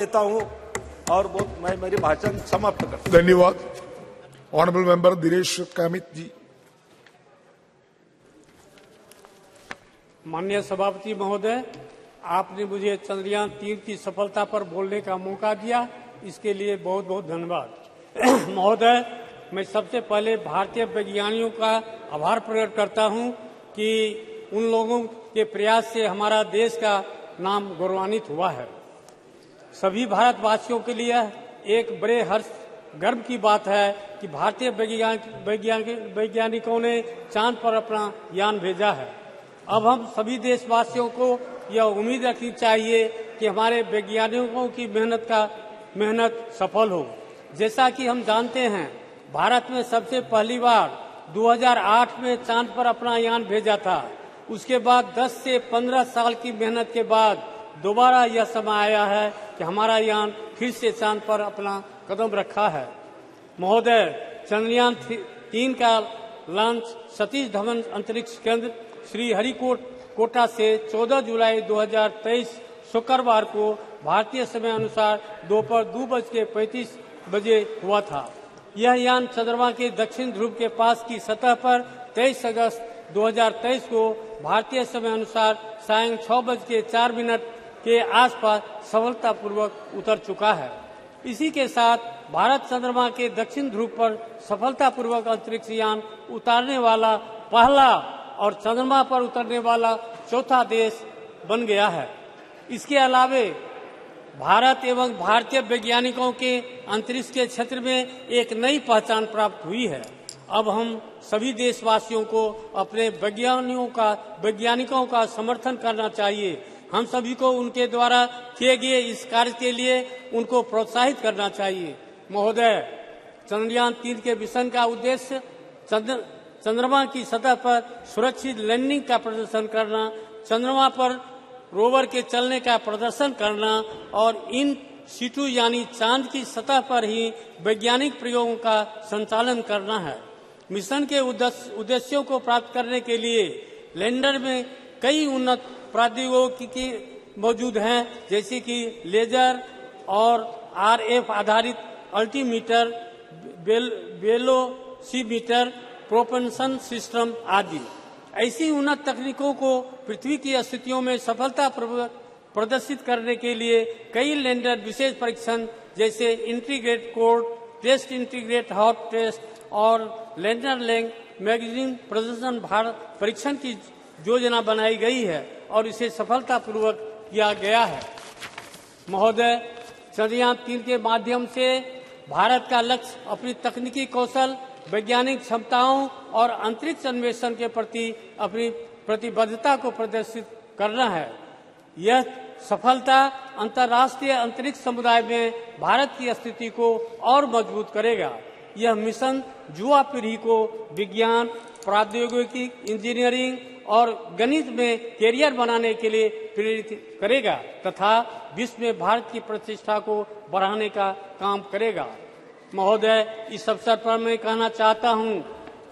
देता हूं और मैं मेरी भाषण समाप्त करता हूं। धन्यवाद। ऑनरेबल मेंबर दिनेश कामित जी। माननीय सभापति महोदय, आपने मुझे चंद्रयान 3 की सफलता पर बोलने का मौका दिया, इसके लिए बहुत बहुत धन्यवाद। महोदय, मैं सबसे पहले भारतीय वैज्ञानिकों का आभार प्रकट करता हूं कि उन लोगों के प्रयास से हमारा देश का नाम गौरवान्वित हुआ है। सभी भारतवासियों के लिए एक बड़े हर्ष गर्व की बात है कि भारतीय वैज्ञानिकों ने चांद पर अपना यान भेजा है। अब हम सभी देशवासियों को यह उम्मीद रखनी चाहिए कि हमारे वैज्ञानिकों की मेहनत सफल हो। जैसा कि हम जानते हैं, भारत में सबसे पहली बार 2008 में चांद पर अपना यान भेजा था। उसके बाद 10 से 15 साल की मेहनत के बाद दोबारा यह समय आया है कि हमारा यान फिर से चांद पर अपना कदम रखा है। महोदय, चंद्रयान 3 का लॉन्च सतीश धवन अंतरिक्ष केंद्र श्रीहरिकोटा से 14 जुलाई 2023 शुक्रवार को भारतीय समय अनुसार दोपहर 2:35 बजे हुआ था। यह यान चंद्रमा के दक्षिण ध्रुव के पास की सतह पर 23 अगस्त 2023 को भारतीय समय अनुसार सायं 6:04 के आसपास सफलतापूर्वक उतर चुका है। इसी के साथ भारत चंद्रमा के दक्षिण ध्रुव पर सफलतापूर्वक अंतरिक्ष यान उतारने वाला पहला और चंद्रमा पर उतरने वाला चौथा देश बन गया है। इसके अलावे भारत एवं भारतीय वैज्ञानिकों के अंतरिक्ष के क्षेत्र में एक नई पहचान प्राप्त हुई है। अब हम सभी देशवासियों को अपने वैज्ञानिकों का समर्थन करना चाहिए। हम सभी को उनके द्वारा किए गए इस कार्य के लिए उनको प्रोत्साहित करना चाहिए। महोदय, चंद्रयान 3 के मिशन का उद्देश्य चंद्रमा की सतह पर सुरक्षित लैंडिंग का प्रदर्शन करना, चंद्रमा पर रोवर के चलने का प्रदर्शन करना और इन सीटू यानी चांद की सतह पर ही वैज्ञानिक प्रयोगों का संचालन करना है। मिशन के उद्देश्यों को प्राप्त करने के लिए लैंडर में कई उन्नत प्रौद्योगिकी मौजूद हैं, जैसे कि लेजर और RF आधारित अल्टीमीटर, वेलोसीमीटर, प्रोपल्शन सिस्टम आदि। ऐसी उन्नत तकनीकों को पृथ्वी की स्थितियों में सफलतापूर्वक प्रदर्शित करने के लिए कई लैंडर विशेष परीक्षण जैसे integrate core test, integrate hot test और लैंडर लैंग मैगजीन प्रदर्शन परीक्षण की योजना बनाई गई है और इसे सफलतापूर्वक किया गया है। महोदय, चंद्रयान 3 के माध्यम से भारत का लक्ष्य अपनी तकनीकी कौशल, वैज्ञानिक क्षमताओं और अंतरिक्ष अन्वेषण के प्रति अपनी प्रतिबद्धता को प्रदर्शित करना है। यह सफलता अंतर्राष्ट्रीय अंतरिक्ष समुदाय में भारत की स्थिति को और मजबूत करेगा। यह मिशन युवा पीढ़ी को विज्ञान, प्रौद्योगिकी, इंजीनियरिंग और गणित में कैरियर बनाने के लिए प्रेरित करेगा तथा विश्व में भारत की प्रतिष्ठा को बढ़ाने का काम करेगा। महोदय, इस अवसर पर मैं कहना चाहता हूं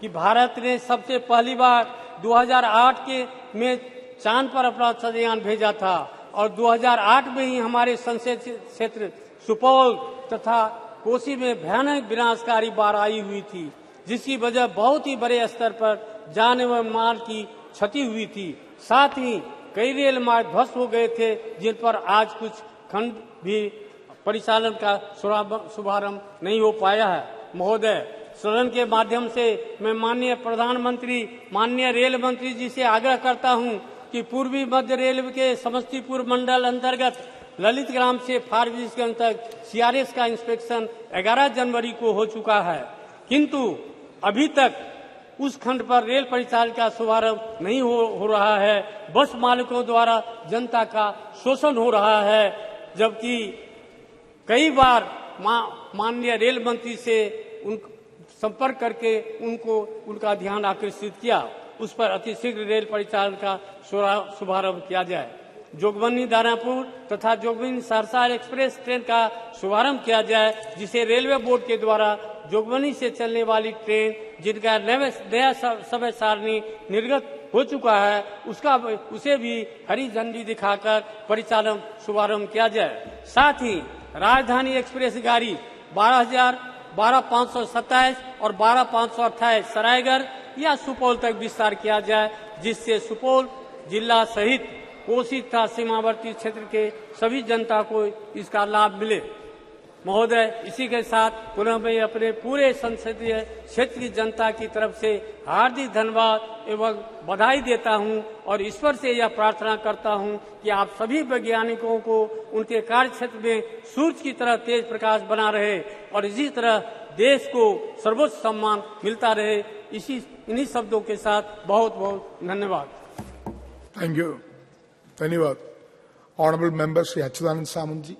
कि भारत ने सबसे पहली बार 2008 में चांद पर अपना चंद्रयान भेजा था और 2008 में ही हमारे संसदीय क्षेत्र सुपौल तथा कोसी में भयानक विनाशकारी बाढ़ आई हुई थी, जिसकी वजह बहुत ही बड़े स्तर पर जान एवं माल की क्षति हुई थी। साथ ही कई रेल मार्ग ध्वस्त हो गए थे, जिन पर आज कुछ खंड भी परिचालन का शुभारंभ नहीं हो पाया है। महोदय, सदन के माध्यम से मैं माननीय प्रधानमंत्री, माननीय रेल मंत्री जी से आग्रह करता हूं कि पूर्वी मध्य रेलवे के समस्तीपुर मंडल अंतर्गत ललित ग्राम से फारबिसगंज तक CRS का इंस्पेक्शन 11 जनवरी को हो चुका है, किंतु अभी तक उस खंड पर रेल परिचालन का शुभारंभ नहीं हो रहा है। बस मालिकों द्वारा जनता का शोषण हो रहा है, जबकि कई बार माननीय रेल मंत्री से संपर्क करके उनका ध्यान आकर्षित किया। उस पर अतिशीघ्र रेल परिचालन का शुभारंभ किया जाए। जोगबनी दानापुर तथा जोगबनी सहरसा एक्सप्रेस ट्रेन का शुभारंभ किया जाए, जिसे रेलवे बोर्ड के द्वारा जोगबनी से चलने वाली ट्रेन जिनका नया समय सारणी निर्गत हो चुका है उसे भी हरी झंडी दिखाकर परिचालन शुभारंभ किया जाए। साथ ही राजधानी एक्सप्रेस गाड़ी 12,527 और 12,528 सरायगढ़ या सुपौल तक विस्तार किया जाए, जिससे सुपौल जिला सहित कोसी तथा सीमावर्ती क्षेत्र के सभी जनता को इसका लाभ मिले। महोदय, इसी के साथ पुनः मैं अपने पूरे संसदीय क्षेत्र की जनता की तरफ से हार्दिक धन्यवाद एवं बधाई देता हूं और ईश्वर से यह प्रार्थना करता हूं कि आप सभी वैज्ञानिकों को उनके कार्य क्षेत्र में सूर्य की तरह तेज प्रकाश बना रहे और इसी तरह देश को सर्वोच्च सम्मान मिलता रहे। इन्हीं शब्दों के साथ बहुत बहुत धन्यवाद। Thank you. धन्यवाद। ऑनरेबल मेंबर श्री अच्युतानंद सामंत जी।